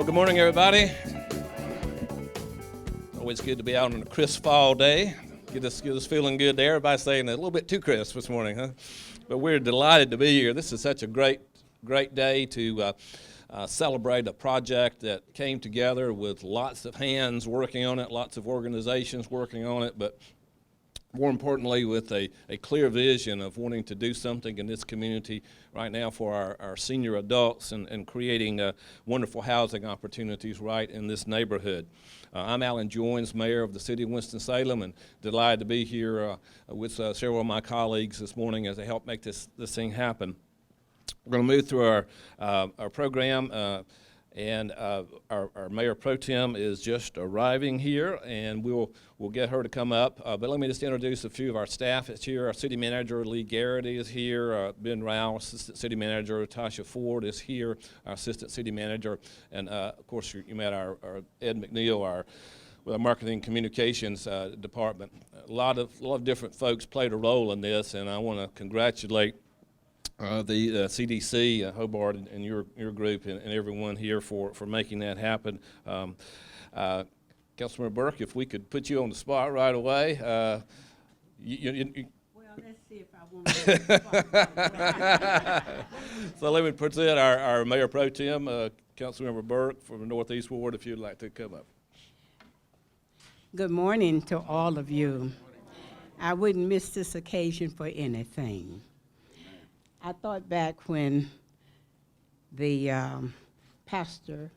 Well, good morning, everybody. Always good to be out on a crisp fall day. Get us feeling good there. Everybody's saying a little bit too crisp this morning, huh? But we're delighted to be here. This is such a great day to celebrate a project that came together with lots of hands working on it, lots of organizations working on it, but more importantly, with a clear vision of wanting to do something in this community right now for our senior adults and creating wonderful housing opportunities right in this neighborhood. I'm Alan Joins, Mayor of the City of Winston-Salem, and delighted to be here with several of my colleagues this morning as they help make this thing happen. We're going to move through our program, and our Mayor Pro Tem is just arriving here, and we'll get her to come up. But let me just introduce a few of our staff that's here. Our City Manager, Lee Garrity, is here. Ben Rao, Assistant City Manager. Tasha Ford is here, our Assistant City Manager. And, of course, you met our Ed McNeil, with our Marketing Communications Department. A lot of different folks played a role in this, and I want to congratulate the CDC, Hobart, and your group, and everyone here for making that happen. Councilmember Burke, if we could put you on the spot right away. Well, let's see if I want to. So let me present our Mayor Pro Tem, Councilmember Burke from the Northeast Ward, if you'd like to come up. Good morning to all of you. I wouldn't miss this occasion for anything. I thought back when the pastor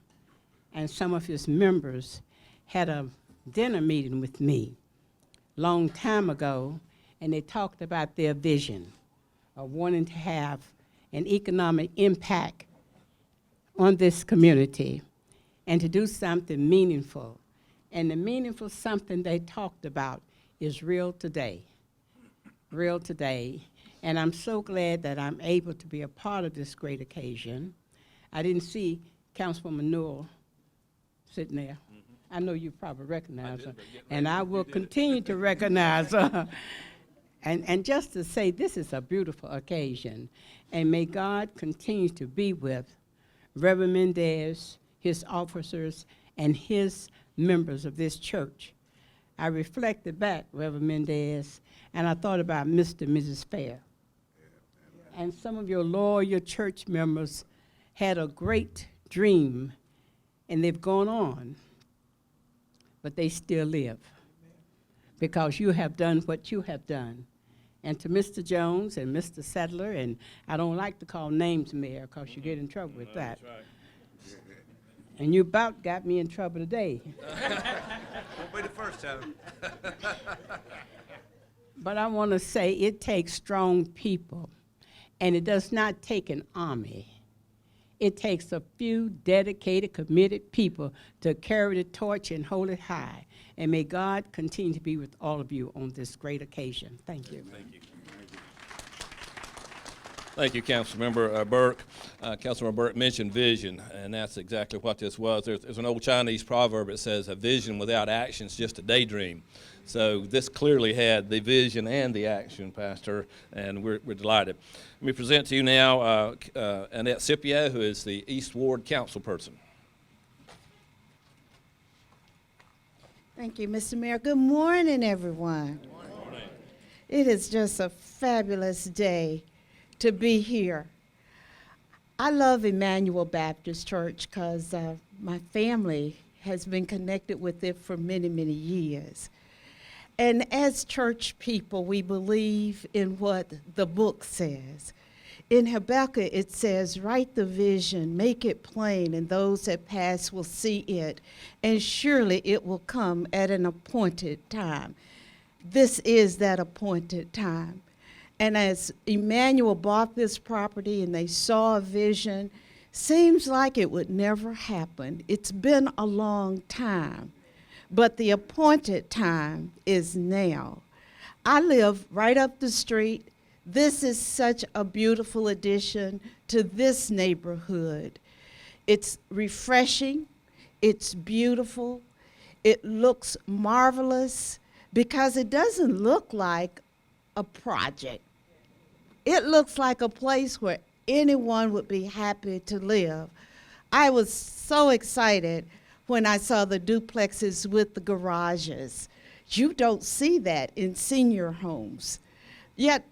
and some of his members had a dinner meeting with me long time ago, and they talked about their vision of wanting to have an economic impact on this community and to do something meaningful. And the meaningful something they talked about is real today. Real today. And I'm so glad that I'm able to be a part of this great occasion. I didn't see Councilwoman Newell sitting there. Mm-hmm. I know you probably recognize her, and I will continue to recognize her. And just to say, this is a beautiful occasion, and may God continue to be with Reverend Mendez, his officers, and his members of this church. I reflected back, Reverend Mendez, and I thought about Mr. and Mrs. Fair. And some of your loyal church members had a great dream, and they've gone on, but they still live because you have done what you have done. And to Mr. Jones and Mr. Settler, and I don't like to call names, Mayor, because you get in trouble with that. That's right. And you about got me in trouble today. Won't be the first time. But I want to say it takes strong people. And it does not take an army. It takes a few dedicated, committed people to carry the torch and hold it high. And may God continue to be with all of you on this great occasion. Thank you. Thank you. Thank you, Councilmember Burke. Councilmember Burke mentioned vision, and that's exactly what this was. There's an old Chinese proverb that says, a vision without action is just a daydream. So this clearly had the vision and the action, Pastor, and we're delighted. Let me present to you now Annette Scipio, who is the East Ward councilperson. Thank you, Mr. Mayor. Good morning, everyone. Good morning. It is just a fabulous day to be here. I love Emmanuel Baptist Church because my family has been connected with it for many, many years. And as church people, we believe in what the book says. In Habakkuk, it says, write the vision, make it plain, and those that pass will see it, and surely it will come at an appointed time. This is that appointed time. And as Emmanuel bought this property and they saw a vision, seems like it would never happen. It's been a long time, but the appointed time is now. I live right up the street. This is such a beautiful addition to this neighborhood. It's refreshing, it's beautiful, it looks marvelous because it doesn't look like a project. It looks like a place where anyone would be happy to live. I was so excited when I saw the duplexes with the garages. You don't see that in senior homes. Yet,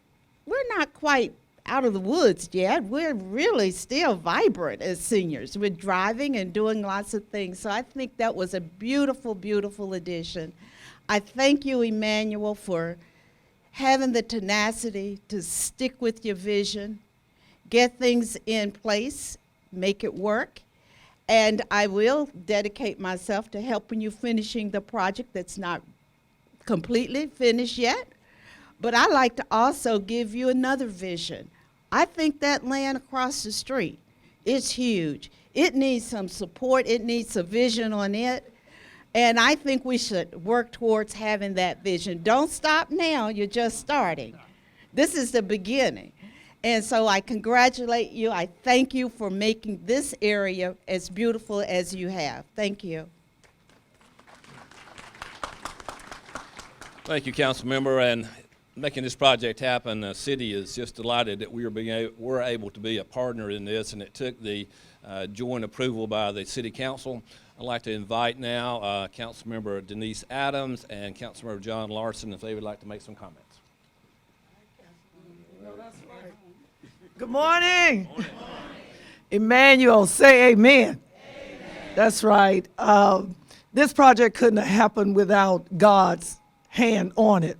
we're not quite out of the woods yet. We're really still vibrant as seniors. We're driving and doing lots of things. So I think that was a beautiful, beautiful addition. I thank you, Emmanuel, for having the tenacity to stick with your vision, get things in place, make it work. And I will dedicate myself to helping you finishing the project that's not completely finished yet. But I like to also give you another vision. I think that land across the street is huge. It needs some support. It needs a vision on it. And I think we should work towards having that vision. Don't stop now. You're just starting. This is the beginning. And so I congratulate you. I thank you for making this area as beautiful as you have. Thank you. Thank you, Council Member. And making this project happen, the city is just delighted that we're able to be a partner in this, and it took the joint approval by the City Council. I'd like to invite now Councilmember Denise Adams and Councilmember John Larson if they would like to make some comments. Good morning. Emmanuel, say amen. That's right. This project couldn't have happened without God's hand on it.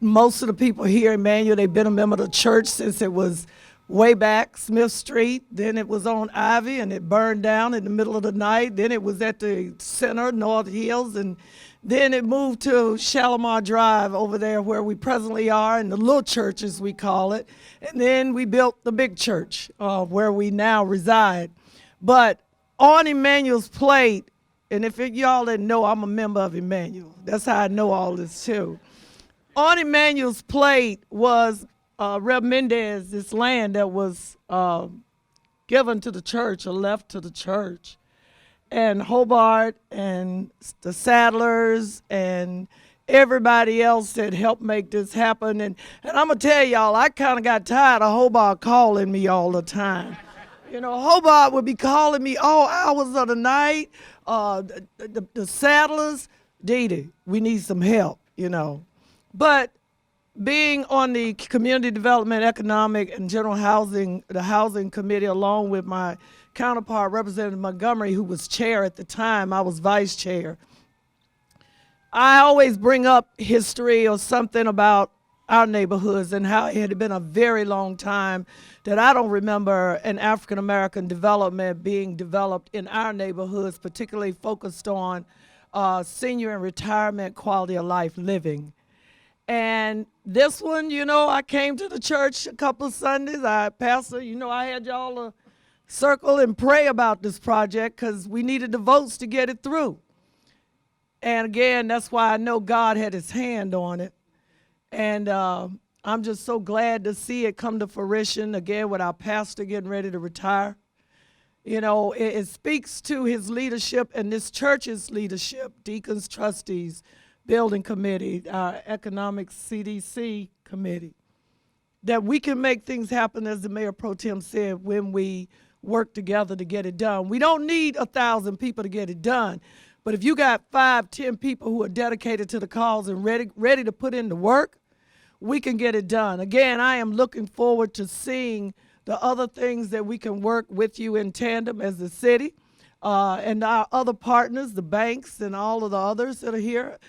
Most of the people here, Emmanuel, they've been a member of the church since it was way back, Smith Street. Then it was on Ivy, and it burned down in the middle of the night. Then it was at the center, North Hills, and then it moved to Shalimar Drive over there where we presently are, in the little church, as we call it. And then we built the big church where we now reside. But on Emmanuel's plate, and if y'all didn't know, I'm a member of Emmanuel. That's how I know all this too. On Emmanuel's plate was Rev. Mendez, this land that was given to the church or left to the church. And Hobart and the Sadlers and everybody else that helped make this happen. And I'm going to tell y'all, I kind of got tired of Hobart calling me all the time. You know, Hobart would be calling me all hours of the night. The Sadlers, Dee Dee, we need some help, you know. But being on the Community Development, Economic, and General Housing, the Housing Committee, along with my counterpart, Representative Montgomery, who was chair at the time, I was vice chair. I always bring up history or something about our neighborhoods and how it had been a very long time that I don't remember an African-American development being developed in our neighborhoods, particularly focused on senior and retirement quality of life living. And this one, you know, I came to the church a couple of Sundays. Pastor, you know, I had y'all to circle and pray about this project because we needed the votes to get it through. And again, that's why I know God had his hand on it. And I'm just so glad to see it come to fruition, again, with our pastor getting ready to retire. You know, it speaks to his leadership and this church's leadership, deacons, trustees, building committee, our economic CDC committee, that we can make things happen, as the Mayor Pro Tem said, when we work together to get it done. We don't need 1,000 people to get it done, but if you got 5, 10 people who are dedicated to the cause and ready to put in the work, we can get it done. Again, I am looking forward to seeing the other things that we can work with you in tandem as the city and our other partners, the banks and all of the others that are here,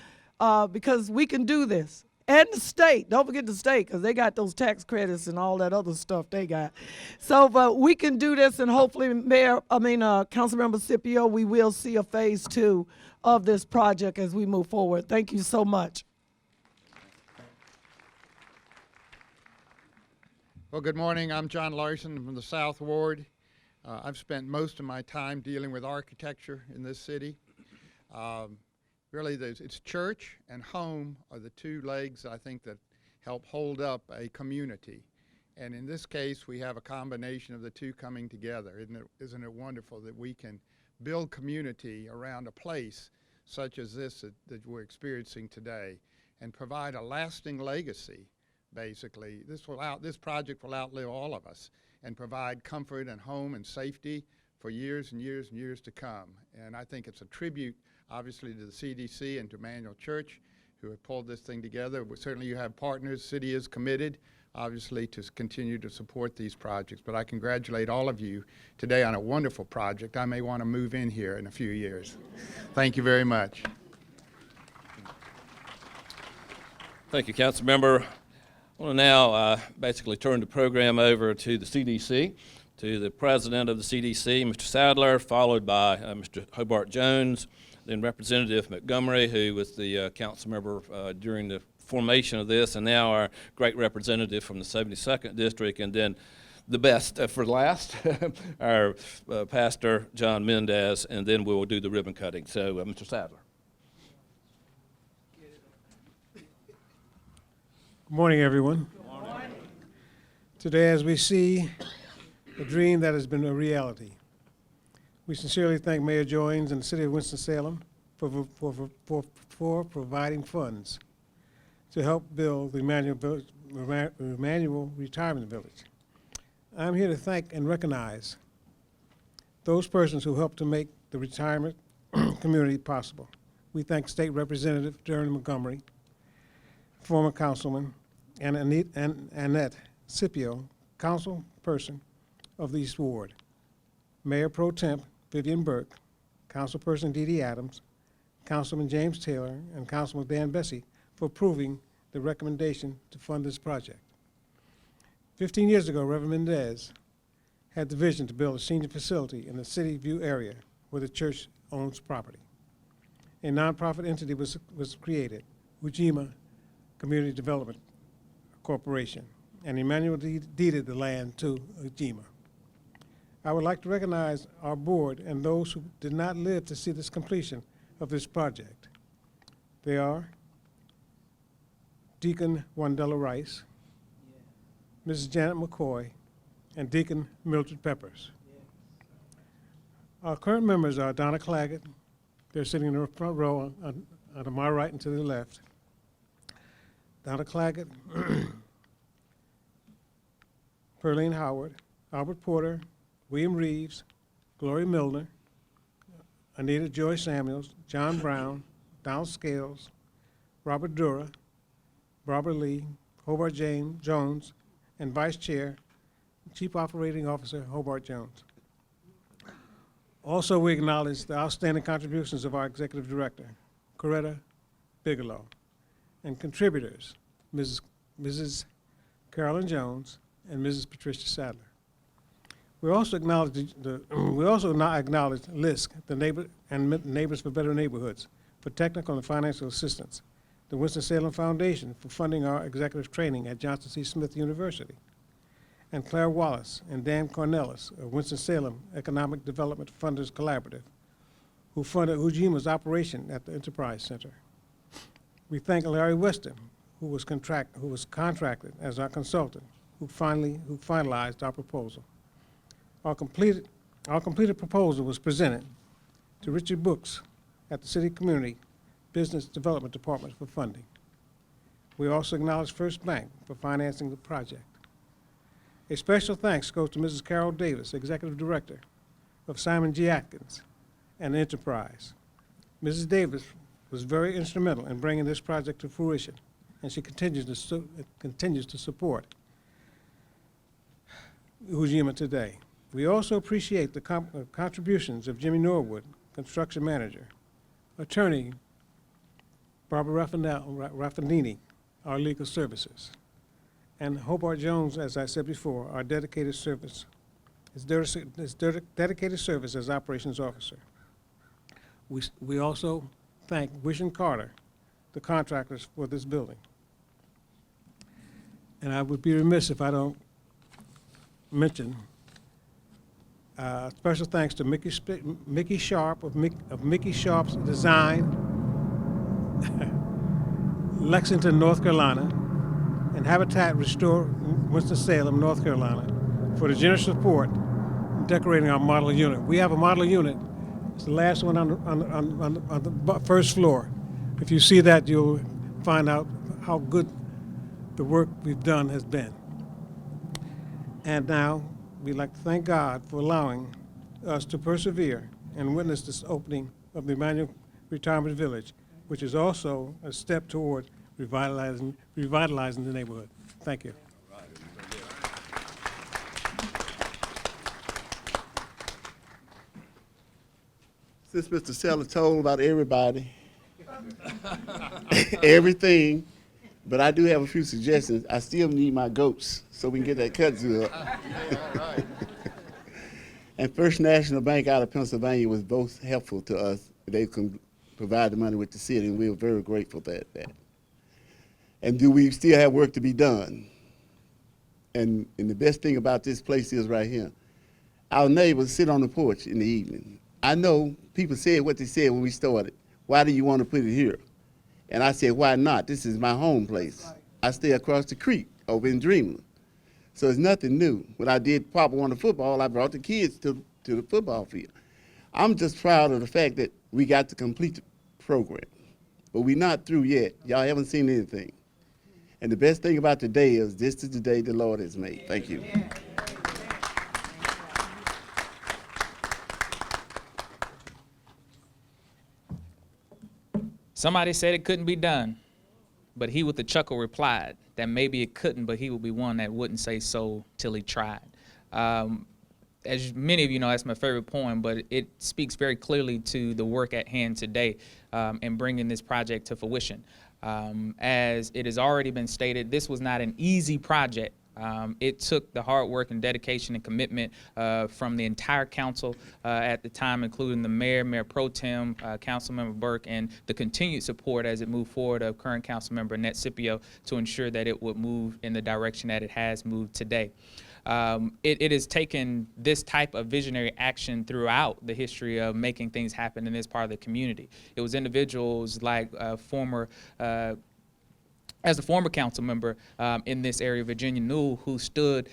because we can do this. And the state, don't forget the state, because they got those tax credits and all that other stuff they got. So, but we can do this, and hopefully, Councilmember Scipio, we will see a phase 2 of this project as we move forward. Thank you so much. Well, good morning. I'm John Larson from the South Ward. I've spent most of my time dealing with architecture in this city. Really, it's church and home are the two legs, I think, that help hold up a community. And in this case, we have a combination of the two coming together. Isn't it wonderful that we can build community around a place such as this that we're experiencing today and provide a lasting legacy, basically. This project will outlive all of us and provide comfort and home and safety for years and years and years to come. And I think it's a tribute, obviously, to the CDC and to Emmanuel Church, who have pulled this thing together. But certainly you have partners. City is committed, obviously, to continue to support these projects. But I congratulate all of you today on a wonderful project. I may want to move in here in a few years. Thank you very much. Thank you, Council Member. I want to now basically turn the program over to the CDC, to the President of the CDC, Mr. Sadler, followed by Mr. Hobart Jones, then Representative Montgomery, who was the council member during the formation of this, and now our great representative from the 72nd District, and then the best for last, our Pastor John Mendez, and then we will do the ribbon cutting. So, Mr. Sadler. Good morning, everyone. Good morning. Today, as we see a dream that has been a reality, we sincerely thank Mayor Joines and the City of Winston-Salem for providing funds to help build the Emmanuel Retirement Village. I'm here to thank and recognize those persons who helped to make the retirement community possible. We thank State Representative Derwin Montgomery, former councilman, and Annette Scipio, council person of the East Ward, Mayor Pro Temp Vivian Burke, Councilperson Dee Dee Adams, Councilman James Taylor, and Councilman Dan Bessie for approving the recommendation to fund this project. 15 years ago, Reverend Mendez had the vision to build a senior facility in the City View area where the church owns property. A nonprofit entity was created, Ujima Community Development Corporation, and Emmanuel deeded the land to Ujima. I would like to recognize our board and those who did not live to see this completion of this project. They are Deacon Wandella Rice, Mrs. Janet McCoy, and Deacon Mildred Peppers. Our current members are Donna Claggett. They're sitting in the front row on my right and to the left. Donna Claggett, Perlene Howard, Albert Porter, William Reeves, Gloria Milner, Anita Joy Samuels, John Brown, Donald Scales, Robert Dura, Barbara Lee, Hobart Jones, and Vice Chair, Chief Operating Officer Hobart Jones. Also, we acknowledge the outstanding contributions of our Executive Director, Coretta Bigelow, and contributors, Mrs. Carolyn Jones and Mrs. Patricia Sadler. We also acknowledge LISC, the Neighbors for Better Neighborhoods, for technical and financial assistance, the Winston-Salem Foundation for funding our executive training at Johnson C. Smith University, and Claire Wallace and Dan Cornelis of Winston-Salem Economic Development Funders Collaborative, who funded Ujima's operation at the Enterprise Center. We thank Larry Weston, who was contracted as our consultant, who finalized our proposal. Our completed proposal was presented to Richard Brooks at the City Community Business Development Department for funding. We also acknowledge First Bank for financing the project. A special thanks goes to Mrs. Carol Davis, Executive Director of Simon G. Atkins and Enterprise. Mrs. Davis was very instrumental in bringing this project to fruition, and she continues to support Ujima today. We also appreciate the contributions of Jimmy Norwood, construction manager, attorney Barbara Raffanini, our legal services, and Hobart Jones, as I said before, our dedicated service, his dedicated service as operations officer. We also thank Wish and Carter, the contractors for this building. And I would be remiss if I don't mention special thanks to Mickey Sharp of Mickey Sharp's Design, Lexington, North Carolina, and Habitat Restore Winston-Salem, North Carolina, for the generous support in decorating our model unit. We have a model unit. It's the last one on the first floor. If you see that, you'll find out how good the work we've done has been. And now, we'd like to thank God for allowing us to persevere and witness this opening of the Emmanuel Retirement Village, which is also a step toward revitalizing the neighborhood. Thank you. Since Mr. Seller told about everybody, everything, but I do have a few suggestions. I still need my goats so we can get that kudzu up. And First National Bank out of Pennsylvania was both helpful to us. They can provide the money with the city, and we were very grateful for that. And do we still have work to be done? And the best thing about this place is right here. Our neighbors sit on the porch in the evening. I know people said what they said when we started. Why do you want to put it here? And I said, why not? This is my home place. I stay across the creek over in Dreamland. So it's nothing new. When I did Pop Warner football, I brought the kids to the football field. I'm just proud of the fact that we got to complete the program. But we're not through yet. Y'all haven't seen anything. And the best thing about today is this is the day the Lord has made. Thank you. Somebody said it couldn't be done, but he with a chuckle replied that maybe it couldn't, but he would be one that wouldn't say so till he tried. As many of you know, that's my favorite poem, but it speaks very clearly to the work at hand today in bringing this project to fruition. As it has already been stated, this was not an easy project. It took the hard work and dedication and commitment from the entire council at the time, including the mayor, Mayor Pro Tem, Councilmember Burke, and the continued support as it moved forward of current Councilmember Annette Scipio to ensure that it would move in the direction that it has moved today. It has taken this type of visionary action throughout the history of making things happen in this part of the community. It was individuals like as a former council member in this area, Virginia Newell, who stood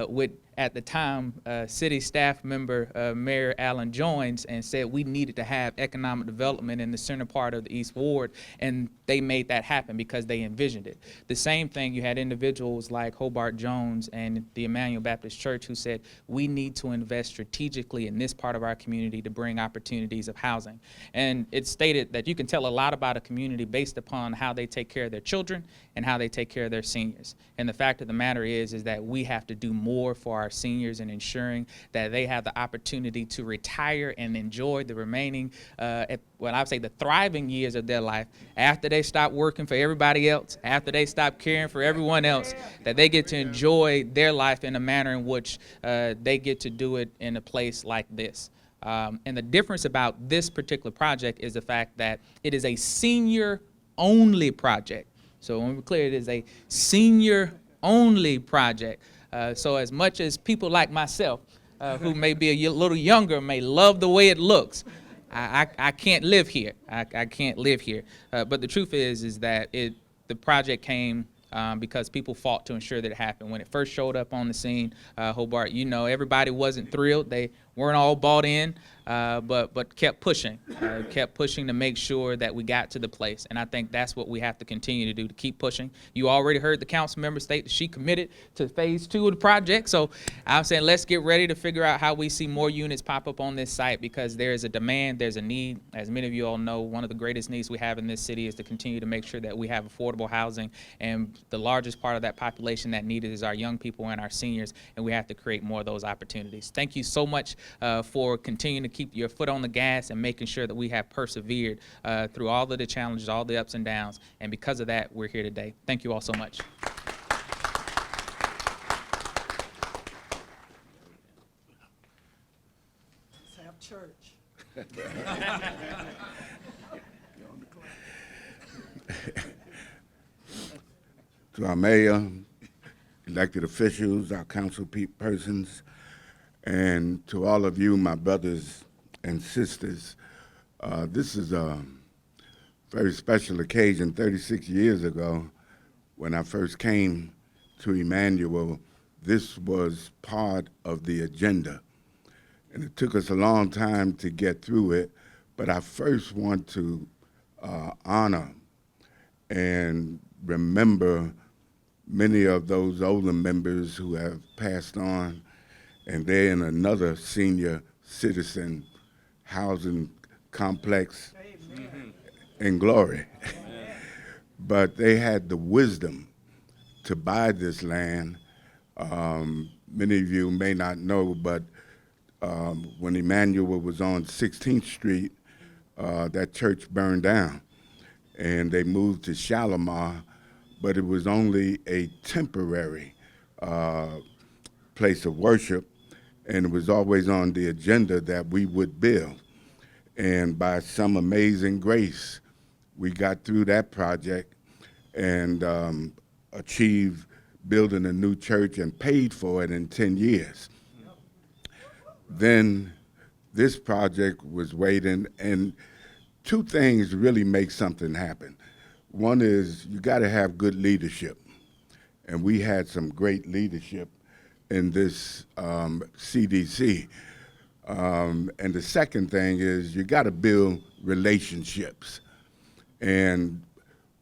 with, at the time, city staff member Mayor Allen Joines and said we needed to have economic development in the center part of the East Ward, and they made that happen because they envisioned it. The same thing, you had individuals like Hobart Jones and the Emmanuel Baptist Church who said we need to invest strategically in this part of our community to bring opportunities of housing. And it's stated that you can tell a lot about a community based upon how they take care of their children and how they take care of their seniors. And the fact of the matter is that we have to do more for our seniors in ensuring that they have the opportunity to retire and enjoy the remaining, I would say the thriving years of their life after they stop working for everybody else, after they stop caring for everyone else, that they get to enjoy their life in a manner in which they get to do it in a place like this. And the difference about this particular project is the fact that it is a senior-only project. So when we're clear, it is a senior-only project. So as much as people like myself, who may be a little younger, may love the way it looks, I can't live here. I can't live here. But the truth is that the project came because people fought to ensure that it happened. When it first showed up on the scene, Hobart, you know, everybody wasn't thrilled. They weren't all bought in, but kept pushing to make sure that we got to the place. And I think that's what we have to continue to do, to keep pushing. You already heard the council member state that she committed to phase 2 of the project. So I'm saying let's get ready to figure out how we see more units pop up on this site, because there is a demand, there's a need. As many of you all know, one of the greatest needs we have in this city is to continue to make sure that we have affordable housing. And the largest part of that population that needed is our young people and our seniors, and we have to create more of those opportunities. Thank you so much for continuing to keep your foot on the gas and making sure that we have persevered through all of the challenges, all the ups and downs. And because of that, we're here today. Thank you all so much. Let's have church. To our mayor, elected officials, our council persons, and to all of you, my brothers and sisters, this is a very special occasion. 36 years ago, when I first came to Emmanuel, this was part of the agenda. And it took us a long time to get through it, but I first want to honor and remember many of those older members who have passed on, and they're in another senior citizen housing complex in glory. But they had the wisdom to buy this land. Many of you may not know, but when Emmanuel was on 16th Street, that church burned down, and they moved to Shalimar, but it was only a temporary place of worship, and it was always on the agenda that we would build. And by some amazing grace, we got through that project and achieved building a new church and paid for it in 10 years. Then this project was waiting, and two things really make something happen. One is you got to have good leadership, and we had some great leadership in this CDC. And the second thing is you got to build relationships. And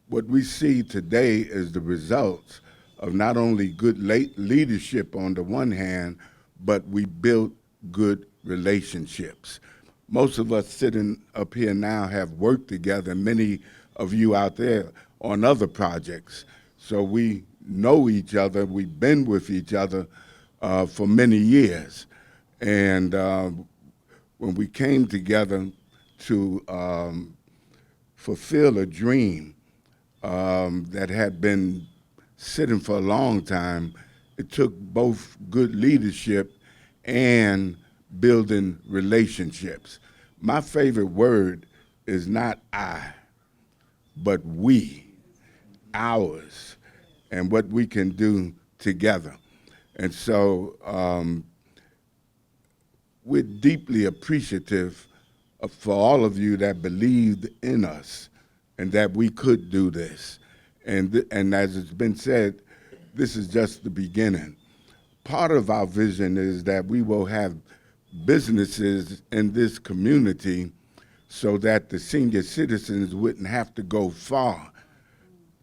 what we see today is the results of not only good leadership on the one hand, but we built good relationships. Most of us sitting up here now have worked together, many of you out there on other projects. So we know each other, we've been with each other for many years. And when we came together to fulfill a dream that had been sitting for a long time, it took both good leadership and building relationships. My favorite word is not I, but we, ours, and what we can do together. And so we're deeply appreciative for all of you that believed in us and that we could do this. And as it's been said, this is just the beginning. Part of our vision is that we will have businesses in this community so that the senior citizens wouldn't have to go far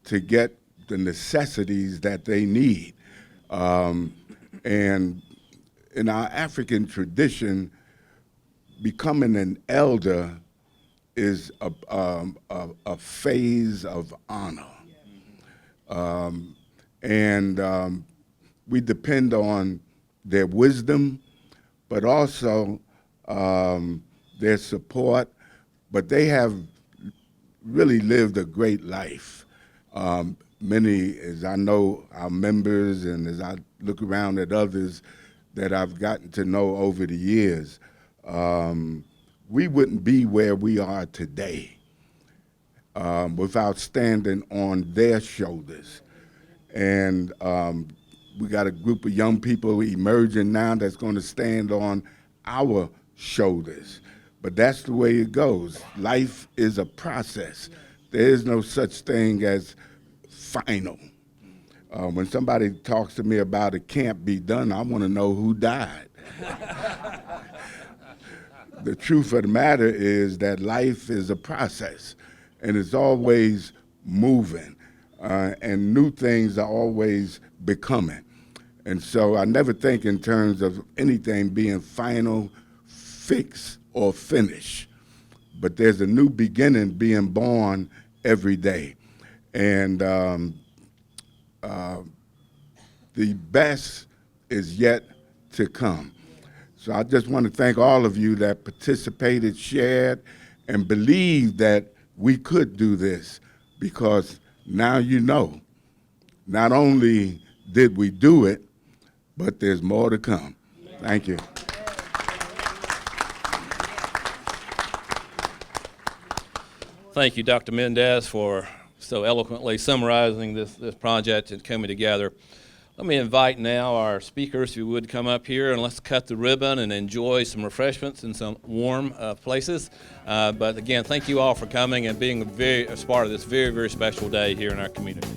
to get the necessities that they need. And in our African tradition, becoming an elder is a phase of honor. We depend on their wisdom, but also their support. But they have really lived a great life. Many, as I know our members and as I look around at others that I've gotten to know over the years, we wouldn't be where we are today without standing on their shoulders. And we got a group of young people emerging now that's going to stand on our shoulders. But that's the way it goes. Life is a process. There is no such thing as final. When somebody talks to me about it can't be done, I want to know who died. The truth of the matter is that life is a process, and it's always moving, and new things are always becoming. And so I never think in terms of anything being final, fixed, or finished. But there's a new beginning being born every day. And the best is yet to come. So I just want to thank all of you that participated, shared, and believed that we could do this, because now you know, not only did we do it, but there's more to come. Thank you. Thank you, Dr. Mendez, for so eloquently summarizing this project and coming together. Let me invite now our speakers, if you would, come up here and let's cut the ribbon and enjoy some refreshments in some warm places. But again, thank you all for coming and being a part of this very, very special day here in our community.